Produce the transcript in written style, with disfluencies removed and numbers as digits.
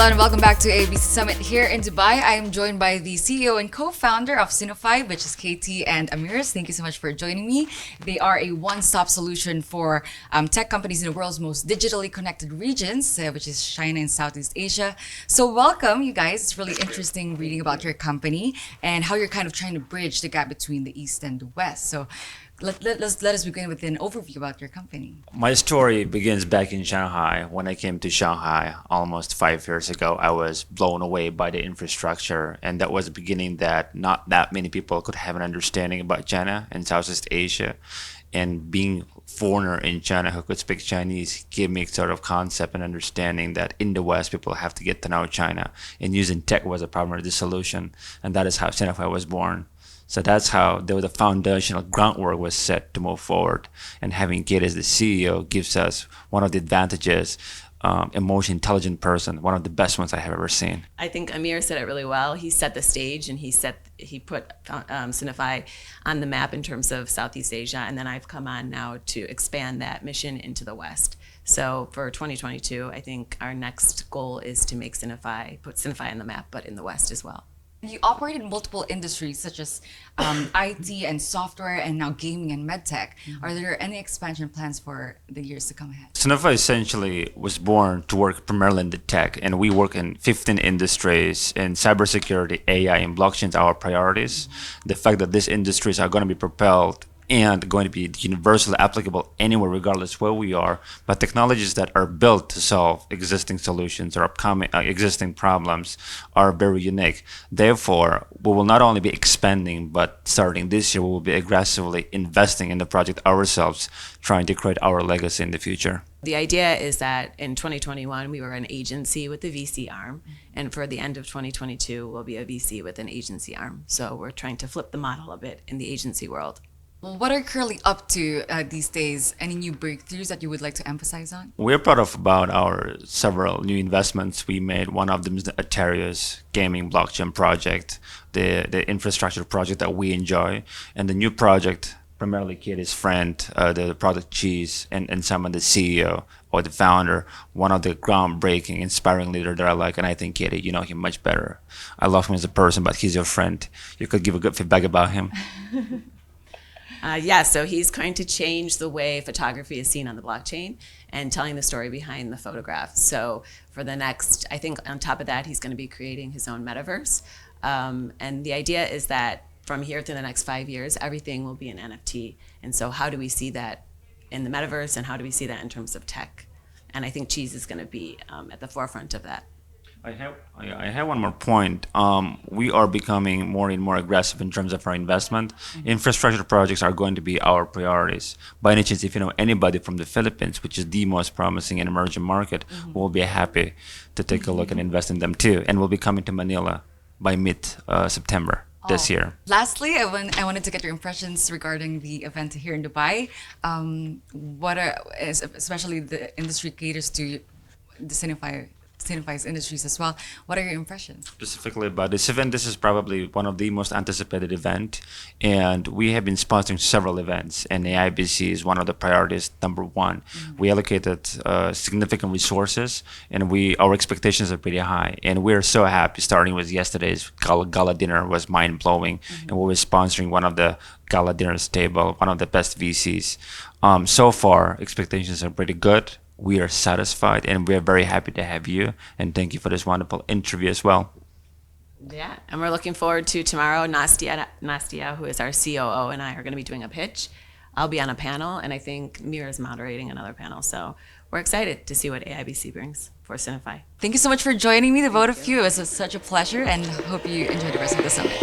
everyone. Welcome back to AIBC Summit here in Dubai. I am joined by the CEO and co-founder of Sinofy, which is Catie and Amirs. Thank you so much for joining me. They are a one-stop solution for tech companies in the world's most digitally connected regions, which is China and Southeast Asia. So welcome, you guys. It's really interesting reading about your company and how you're kind of trying to bridge the gap between the East and the West. So let us begin with an overview about your company. My story begins back in Shanghai. When I came to Shanghai almost 5 years ago, I was blown away by the infrastructure, and that was the beginning that not that many people could have an understanding about China and Southeast Asia. And being foreigner in China who could speak Chinese gave me sort of concept and understanding that in the West, people have to get to know China, and using tech was a primary solution. And that is how Sinofy was born. So that's how the foundational groundwork was set to move forward. And having Catie as the CEO gives us one of the advantages, emotionally intelligent person, one of the best ones I have ever seen. I think Amir said it really well. He set the stage and he put Sinofy on the map in terms of Southeast Asia. And then I've come on now to expand that mission into the West. So for 2022, I think our next goal is to make put Sinofy on the map, but in the West as well. You operate in multiple industries such as IT and software and now gaming and medtech. Are there any expansion plans for the years to come ahead? Sinofy essentially was born to work primarily in the tech, and we work in 15 industries, and cybersecurity, AI, and blockchain are our priorities. The fact that these industries are going to be propelled and going to be universally applicable anywhere, regardless where we are, but technologies that are built to solve existing solutions or upcoming existing problems are very unique. Therefore, we will not only be expanding, but starting this year, we will be aggressively investing in the project ourselves, trying to create our legacy in the future. The idea is that in 2021, we were an agency with a VC arm, and for the end of 2022, we'll be a VC with an agency arm. So we're trying to flip the model a bit in the agency world. Well, what are you currently up to these days? Any new breakthroughs that you would like to emphasize on? We're proud of about our several new investments we made. One of them is the Atarius gaming blockchain project, the infrastructure project that we enjoy, and the new project, primarily Catie's friend, the product Cheese, and Simon, the CEO or the founder, one of the groundbreaking, inspiring leader that I like, and I think Catie, you know him much better. I love him as a person, but he's your friend. You could give a good feedback about him. So he's going to change the way photography is seen on the blockchain and telling the story behind the photograph. So for the next, I think on top of that, he's going to be creating his own metaverse. And the idea is that from here to the next 5 years, everything will be an NFT. And so how do we see that in the metaverse, and how do we see that in terms of tech? And I think Cheese is going to be at the forefront of that. I have one more point. We are becoming more and more aggressive in terms of our investment. Infrastructure projects are going to be our priorities. By any chance, if you know anybody from the Philippines, which is the most promising and emerging market, we'll be happy to take a look and invest in them too. And we'll be coming to Manila by mid-September this year. Lastly, I wanted to get your impressions regarding the event here in Dubai. Especially the industry caters to the Sinofy's industries as well. What are your impressions? Specifically about this event, this is probably one of the most anticipated events, and we have been sponsoring several events, and AIBC is one of the priorities, number one. We allocated significant resources, and our expectations are pretty high, and we're so happy. Starting with yesterday's gala dinner was mind-blowing, and we were sponsoring one of the gala dinners table, one of the best VCs. So far, expectations are pretty good. We are satisfied, and we are very happy to have you. And thank you for this wonderful interview as well. Yeah, and we're looking forward to tomorrow. Nastia, who is our COO, and I are going to be doing a pitch. I'll be on a panel, and I think Mira is moderating another panel. So we're excited to see what AIBC brings for Sinofy. Thank you so much for joining me, the both of you. It was such a pleasure, and hope you enjoy the rest of the summit.